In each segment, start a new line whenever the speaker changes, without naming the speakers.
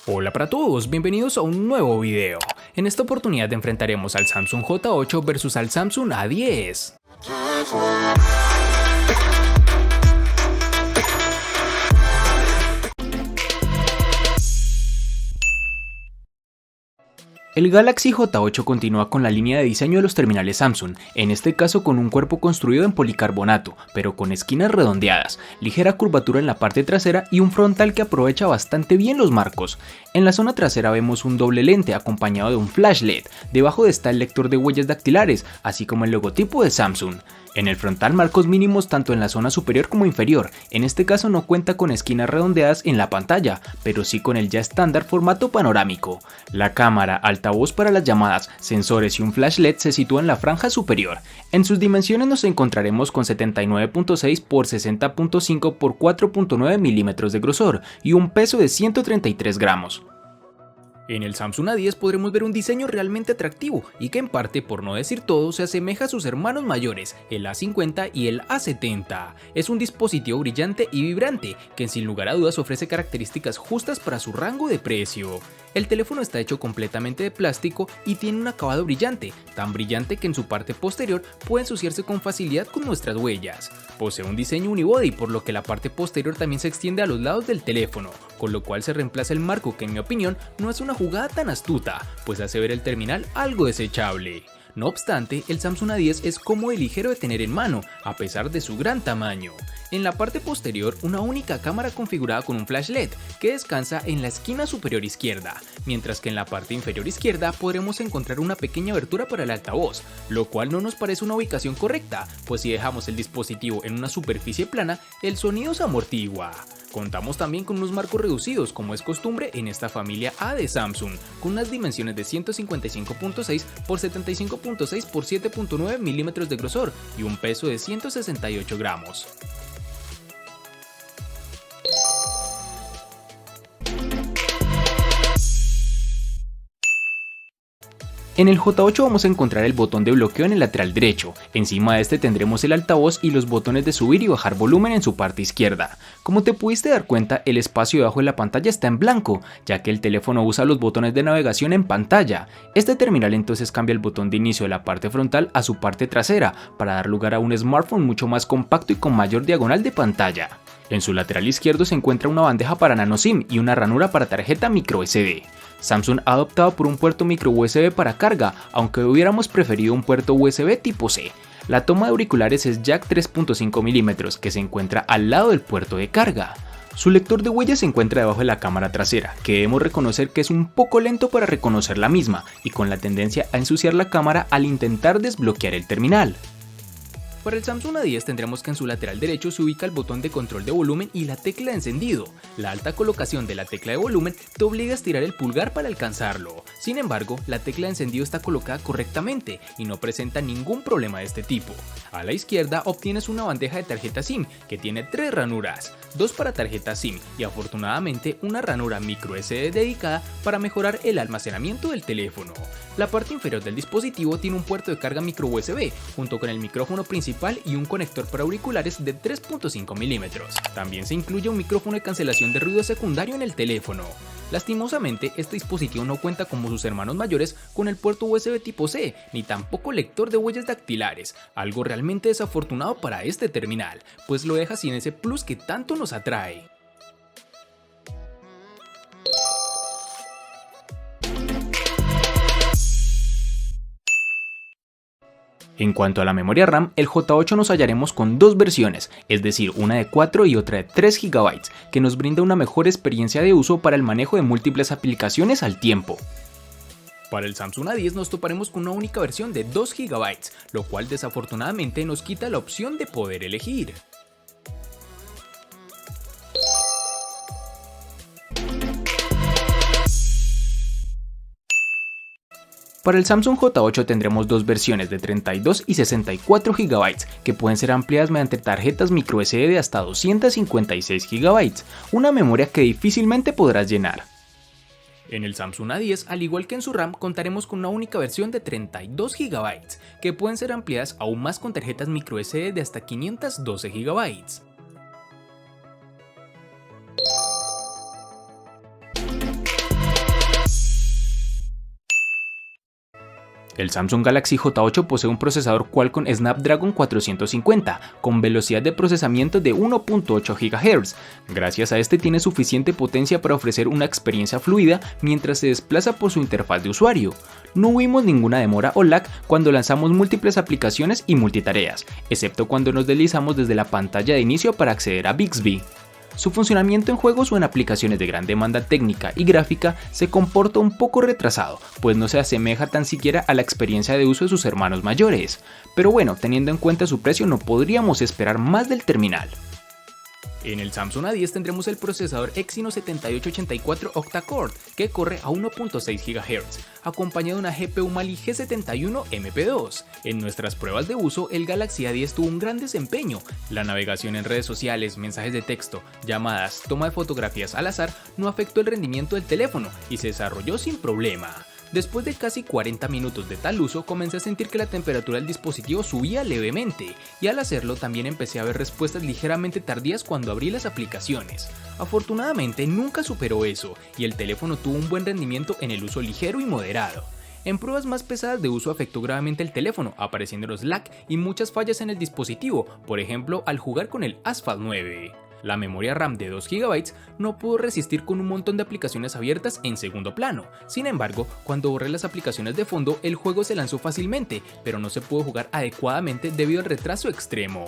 Hola para todos, bienvenidos a un nuevo video. En esta oportunidad enfrentaremos al Samsung J8 versus al Samsung A10. El Galaxy J8 continúa con la línea de diseño de los terminales Samsung, en este caso con un cuerpo construido en policarbonato, pero con esquinas redondeadas, ligera curvatura en la parte trasera y un frontal que aprovecha bastante bien los marcos. En la zona trasera vemos un doble lente acompañado de un flash LED, debajo está el lector de huellas dactilares, así como el logotipo de Samsung. En el frontal marcos mínimos tanto en la zona superior como inferior, en este caso no cuenta con esquinas redondeadas en la pantalla, pero sí con el ya estándar formato panorámico. La cámara, altavoz para las llamadas, sensores y un flash LED se sitúan en la franja superior. En sus dimensiones nos encontraremos con 79.6 x 60.5 x 4.9 milímetros de grosor y un peso de 133 gramos. En el Samsung A10 podremos ver un diseño realmente atractivo y que en parte, por no decir todo, se asemeja a sus hermanos mayores, el A50 y el A70. Es un dispositivo brillante y vibrante que sin lugar a dudas ofrece características justas para su rango de precio. El teléfono está hecho completamente de plástico y tiene un acabado brillante, tan brillante que en su parte posterior puede ensuciarse con facilidad con nuestras huellas. Posee un diseño unibody, por lo que la parte posterior también se extiende a los lados del teléfono, con lo cual se reemplaza el marco que en mi opinión no es una jugada tan astuta, pues hace ver el terminal algo desechable. No obstante, el Samsung A10 es cómodo y ligero de tener en mano, a pesar de su gran tamaño. En la parte posterior, una única cámara configurada con un flash LED, que descansa en la esquina superior izquierda, mientras que en la parte inferior izquierda podremos encontrar una pequeña abertura para el altavoz, lo cual no nos parece una ubicación correcta, pues si dejamos el dispositivo en una superficie plana, el sonido se amortigua. Contamos también con unos marcos reducidos, como es costumbre en esta familia A de Samsung, con unas dimensiones de 155.6 x 75.6 x 7.9 milímetros de grosor y un peso de 168 gramos. En el J8 vamos a encontrar el botón de bloqueo en el lateral derecho, encima de este tendremos el altavoz y los botones de subir y bajar volumen en su parte izquierda. Como te pudiste dar cuenta, el espacio debajo de la pantalla está en blanco, ya que el teléfono usa los botones de navegación en pantalla. Este terminal entonces cambia el botón de inicio de la parte frontal a su parte trasera, para dar lugar a un smartphone mucho más compacto y con mayor diagonal de pantalla. En su lateral izquierdo se encuentra una bandeja para nano SIM y una ranura para tarjeta microSD. Samsung ha optado por un puerto micro USB para carga, aunque hubiéramos preferido un puerto USB tipo C. La toma de auriculares es jack 3.5 mm que se encuentra al lado del puerto de carga. Su lector de huellas se encuentra debajo de la cámara trasera, que debemos reconocer que es un poco lento para reconocer la misma y con la tendencia a ensuciar la cámara al intentar desbloquear el terminal. Para el Samsung A10 tendremos que en su lateral derecho se ubica el botón de control de volumen y la tecla de encendido. La alta colocación de la tecla de volumen te obliga a estirar el pulgar para alcanzarlo. Sin embargo, la tecla de encendido está colocada correctamente y no presenta ningún problema de este tipo. A la izquierda obtienes una bandeja de tarjeta SIM que tiene 3 ranuras, 2 para tarjeta SIM y afortunadamente una ranura microSD dedicada para mejorar el almacenamiento del teléfono. La parte inferior del dispositivo tiene un puerto de carga micro USB junto con el micrófono principal y un conector para auriculares de 3.5 milímetros. También se incluye un micrófono de cancelación de ruido secundario en el teléfono. Lastimosamente, este dispositivo no cuenta como sus hermanos mayores con el puerto USB tipo C, ni tampoco lector de huellas dactilares, algo realmente desafortunado para este terminal, pues lo deja sin ese plus que tanto nos atrae. En cuanto a la memoria RAM, el J8 nos hallaremos con dos versiones, es decir, una de 4 y otra de 3 GB, que nos brinda una mejor experiencia de uso para el manejo de múltiples aplicaciones al tiempo. Para el Samsung A10 nos toparemos con una única versión de 2 GB, lo cual desafortunadamente nos quita la opción de poder elegir. Para el Samsung J8 tendremos dos versiones de 32 y 64 GB, que pueden ser ampliadas mediante tarjetas microSD de hasta 256 GB, una memoria que difícilmente podrás llenar. En el Samsung A10, al igual que en su RAM, contaremos con una única versión de 32 GB, que pueden ser ampliadas aún más con tarjetas microSD de hasta 512 GB. El Samsung Galaxy J8 posee un procesador Qualcomm Snapdragon 450 con velocidad de procesamiento de 1.8 GHz. Gracias a este tiene suficiente potencia para ofrecer una experiencia fluida mientras se desplaza por su interfaz de usuario. No vimos ninguna demora o lag cuando lanzamos múltiples aplicaciones y multitareas, excepto cuando nos deslizamos desde la pantalla de inicio para acceder a Bixby. Su funcionamiento en juegos o en aplicaciones de gran demanda técnica y gráfica se comporta un poco retrasado, pues no se asemeja tan siquiera a la experiencia de uso de sus hermanos mayores. Pero bueno, teniendo en cuenta su precio no podríamos esperar más del terminal. En el Samsung A10 tendremos el procesador Exynos 7884 octa-core que corre a 1.6 GHz, acompañado de una GPU Mali G71 MP2. En nuestras pruebas de uso, el Galaxy A10 tuvo un gran desempeño. La navegación en redes sociales, mensajes de texto, llamadas, toma de fotografías al azar no afectó el rendimiento del teléfono y se desarrolló sin problema. Después de casi 40 minutos de tal uso, comencé a sentir que la temperatura del dispositivo subía levemente, y al hacerlo también empecé a ver respuestas ligeramente tardías cuando abrí las aplicaciones. Afortunadamente nunca superó eso, y el teléfono tuvo un buen rendimiento en el uso ligero y moderado. En pruebas más pesadas de uso afectó gravemente el teléfono, apareciendo los lag y muchas fallas en el dispositivo, por ejemplo al jugar con el Asphalt 9. La memoria RAM de 2 GB no pudo resistir con un montón de aplicaciones abiertas en segundo plano. Sin embargo, cuando borré las aplicaciones de fondo, el juego se lanzó fácilmente, pero no se pudo jugar adecuadamente debido al retraso extremo.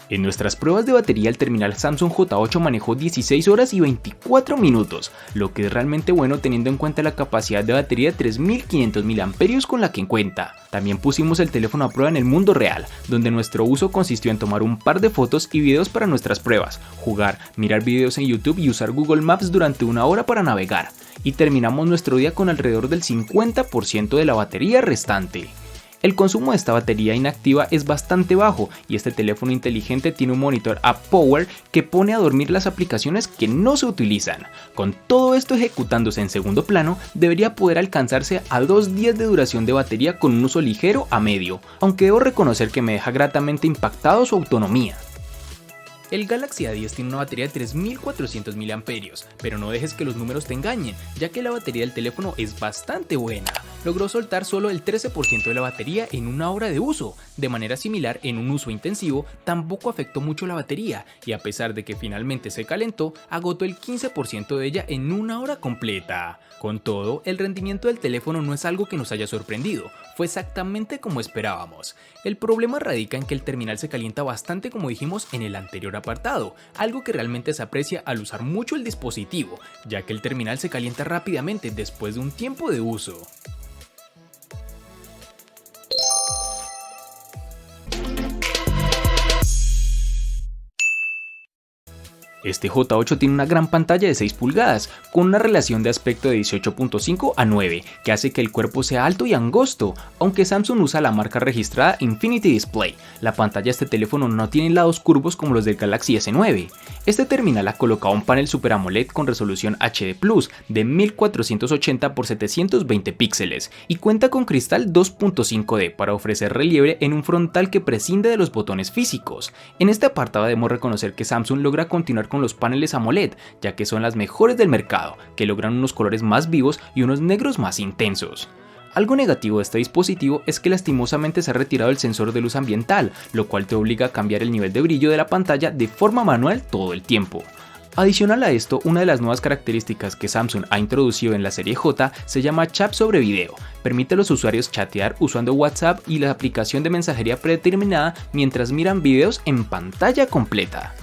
En nuestras pruebas de batería el terminal Samsung J8 manejó 16 horas y 24 minutos, lo que es realmente bueno teniendo en cuenta la capacidad de batería de 3500 mAh con la que cuenta. También pusimos el teléfono a prueba en el mundo real, donde nuestro uso consistió en tomar un par de fotos y videos para nuestras pruebas, jugar, mirar videos en YouTube y usar Google Maps durante una hora para navegar. Y terminamos nuestro día con alrededor del 50% de la batería restante. El consumo de esta batería inactiva es bastante bajo y este teléfono inteligente tiene un monitor AppPower que pone a dormir las aplicaciones que no se utilizan. Con todo esto ejecutándose en segundo plano, debería poder alcanzarse a 2 días de duración de batería con un uso ligero a medio, aunque debo reconocer que me deja gratamente impactado su autonomía. El Galaxy A10 tiene una batería de 3400 mAh, pero no dejes que los números te engañen, ya que la batería del teléfono es bastante buena. Logró soltar solo el 13% de la batería en una hora de uso. De manera similar, en un uso intensivo, tampoco afectó mucho la batería, y a pesar de que finalmente se calentó, agotó el 15% de ella en una hora completa. Con todo, el rendimiento del teléfono no es algo que nos haya sorprendido, fue exactamente como esperábamos. El problema radica en que el terminal se calienta bastante como dijimos en el anterior apartado, algo que realmente se aprecia al usar mucho el dispositivo, ya que el terminal se calienta rápidamente después de un tiempo de uso. Este J8 tiene una gran pantalla de 6 pulgadas, con una relación de aspecto de 18.5 a 9, que hace que el cuerpo sea alto y angosto, aunque Samsung usa la marca registrada Infinity Display. La pantalla de este teléfono no tiene lados curvos como los del Galaxy S9. Este terminal ha colocado un panel Super AMOLED con resolución HD Plus de 1480 x 720 píxeles y cuenta con cristal 2.5D para ofrecer relieve en un frontal que prescinde de los botones físicos. En este apartado debemos reconocer que Samsung logra continuar con los paneles AMOLED, ya que son las mejores del mercado, que logran unos colores más vivos y unos negros más intensos. Algo negativo de este dispositivo es que lastimosamente se ha retirado el sensor de luz ambiental, lo cual te obliga a cambiar el nivel de brillo de la pantalla de forma manual todo el tiempo. Adicional a esto, una de las nuevas características que Samsung ha introducido en la serie J se llama chat sobre video. Permite a los usuarios chatear usando WhatsApp y la aplicación de mensajería predeterminada mientras miran videos en pantalla completa.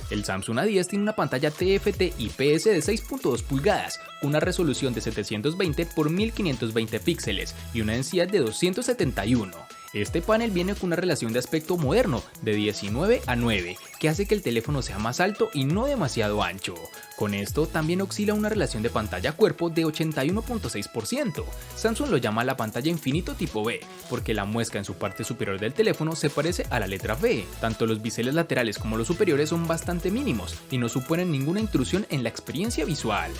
El Samsung A10 tiene una pantalla TFT IPS de 6.2 pulgadas, una resolución de 720 x 1520 píxeles y una densidad de 271. Este panel viene con una relación de aspecto moderno de 19 a 9, que hace que el teléfono sea más alto y no demasiado ancho. Con esto también oscila una relación de pantalla-cuerpo de 81.6%. Samsung lo llama la pantalla infinito tipo B, porque la muesca en su parte superior del teléfono se parece a la letra V. Tanto los biseles laterales como los superiores son bastante mínimos y no suponen ninguna intrusión en la experiencia visual.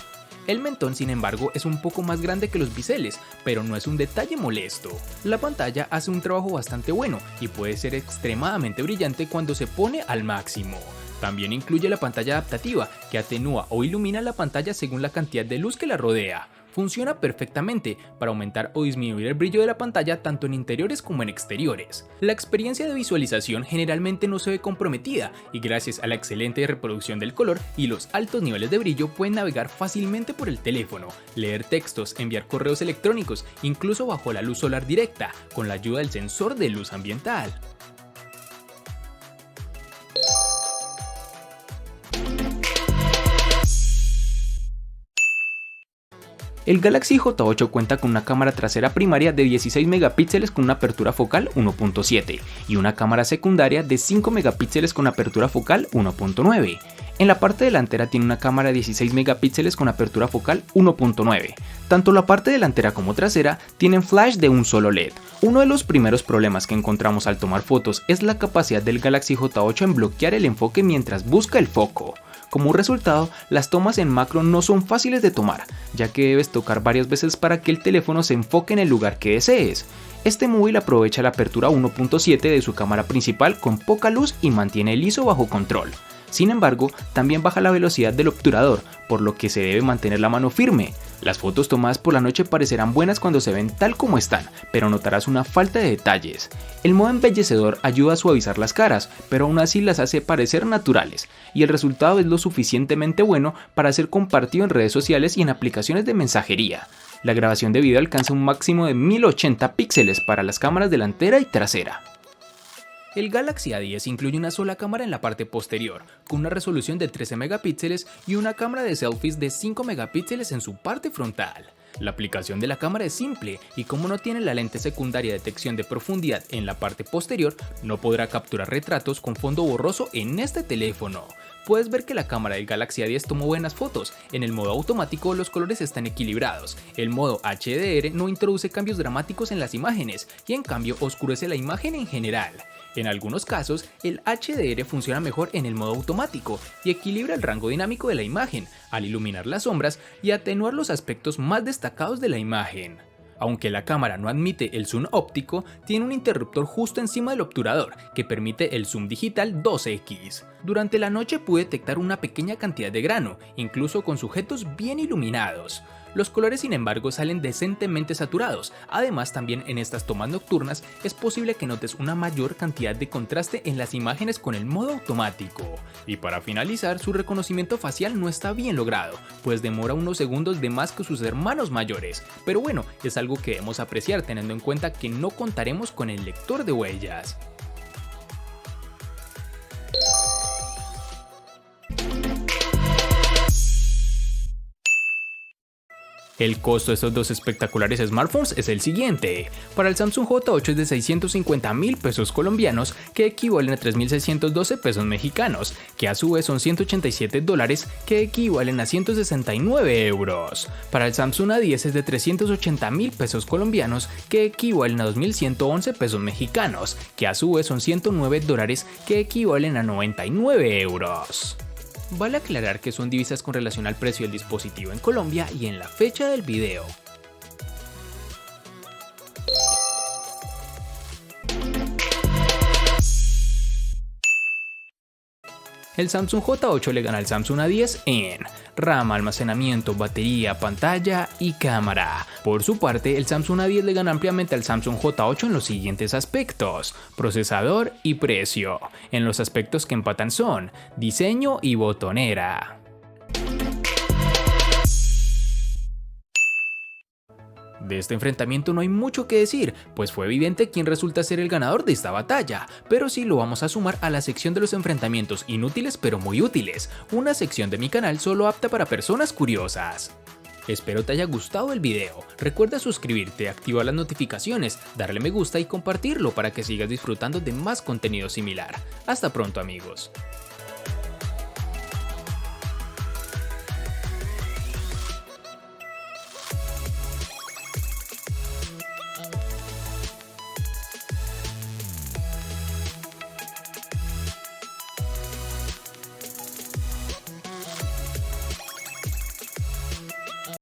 El mentón, sin embargo, es un poco más grande que los biseles, pero no es un detalle molesto. La pantalla hace un trabajo bastante bueno y puede ser extremadamente brillante cuando se pone al máximo. También incluye la pantalla adaptativa, que atenúa o ilumina la pantalla según la cantidad de luz que la rodea. Funciona perfectamente para aumentar o disminuir el brillo de la pantalla tanto en interiores como en exteriores. La experiencia de visualización generalmente no se ve comprometida y gracias a la excelente reproducción del color y los altos niveles de brillo pueden navegar fácilmente por el teléfono, leer textos, enviar correos electrónicos, incluso bajo la luz solar directa, con la ayuda del sensor de luz ambiental. El Galaxy J8 cuenta con una cámara trasera primaria de 16 megapíxeles con una apertura focal 1.7 y una cámara secundaria de 5 megapíxeles con apertura focal 1.9. En la parte delantera tiene una cámara de 16 megapíxeles con apertura focal 1.9. Tanto la parte delantera como trasera tienen flash de un solo LED. Uno de los primeros problemas que encontramos al tomar fotos es la capacidad del Galaxy J8 en bloquear el enfoque mientras busca el foco. Como resultado, las tomas en macro no son fáciles de tomar, ya que debes tocar varias veces para que el teléfono se enfoque en el lugar que desees. Este móvil aprovecha la apertura 1.7 de su cámara principal con poca luz y mantiene el ISO bajo control. Sin embargo, también baja la velocidad del obturador, por lo que se debe mantener la mano firme. Las fotos tomadas por la noche parecerán buenas cuando se ven tal como están, pero notarás una falta de detalles. El modo embellecedor ayuda a suavizar las caras, pero aún así las hace parecer naturales, y el resultado es lo suficientemente bueno para ser compartido en redes sociales y en aplicaciones de mensajería. La grabación de video alcanza un máximo de 1080 píxeles para las cámaras delantera y trasera. El Galaxy A10 incluye una sola cámara en la parte posterior, con una resolución de 13 megapíxeles y una cámara de selfies de 5 megapíxeles en su parte frontal. La aplicación de la cámara es simple y como no tiene la lente secundaria de detección de profundidad en la parte posterior, no podrá capturar retratos con fondo borroso en este teléfono. Puedes ver que la cámara del Galaxy A10 tomó buenas fotos. En el modo automático los colores están equilibrados. El modo HDR no introduce cambios dramáticos en las imágenes y en cambio oscurece la imagen en general. En algunos casos, el HDR funciona mejor en el modo automático y equilibra el rango dinámico de la imagen al iluminar las sombras y atenuar los aspectos más destacados de la imagen. Aunque la cámara no admite el zoom óptico, tiene un interruptor justo encima del obturador que permite el zoom digital 2x. Durante la noche pude detectar una pequeña cantidad de grano, incluso con sujetos bien iluminados. Los colores sin embargo salen decentemente saturados, además también en estas tomas nocturnas es posible que notes una mayor cantidad de contraste en las imágenes con el modo automático. Y para finalizar, su reconocimiento facial no está bien logrado, pues demora unos segundos de más que sus hermanos mayores, pero bueno, es algo que debemos apreciar teniendo en cuenta que no contaremos con el lector de huellas. El costo de estos dos espectaculares smartphones es el siguiente. Para el Samsung J8 es de 650.000 pesos colombianos, que equivalen a 3.612 pesos mexicanos, que a su vez son $187, que equivalen a 169 euros. Para el Samsung A10 es de 380.000 pesos colombianos, que equivalen a 2.111 pesos mexicanos, que a su vez son $109, que equivalen a 99 euros. Vale aclarar que son divisas con relación al precio del dispositivo en Colombia y en la fecha del video. El Samsung J8 le gana al Samsung A10 en RAM, almacenamiento, batería, pantalla y cámara. Por su parte, el Samsung A10 le gana ampliamente al Samsung J8 en los siguientes aspectos: procesador y precio. En los aspectos que empatan son diseño y botonera. De este enfrentamiento no hay mucho que decir, pues fue evidente quién resulta ser el ganador de esta batalla, pero sí lo vamos a sumar a la sección de los enfrentamientos inútiles pero muy útiles, una sección de mi canal solo apta para personas curiosas. Espero te haya gustado el video, recuerda suscribirte, activar las notificaciones, darle me gusta y compartirlo para que sigas disfrutando de más contenido similar. Hasta pronto amigos.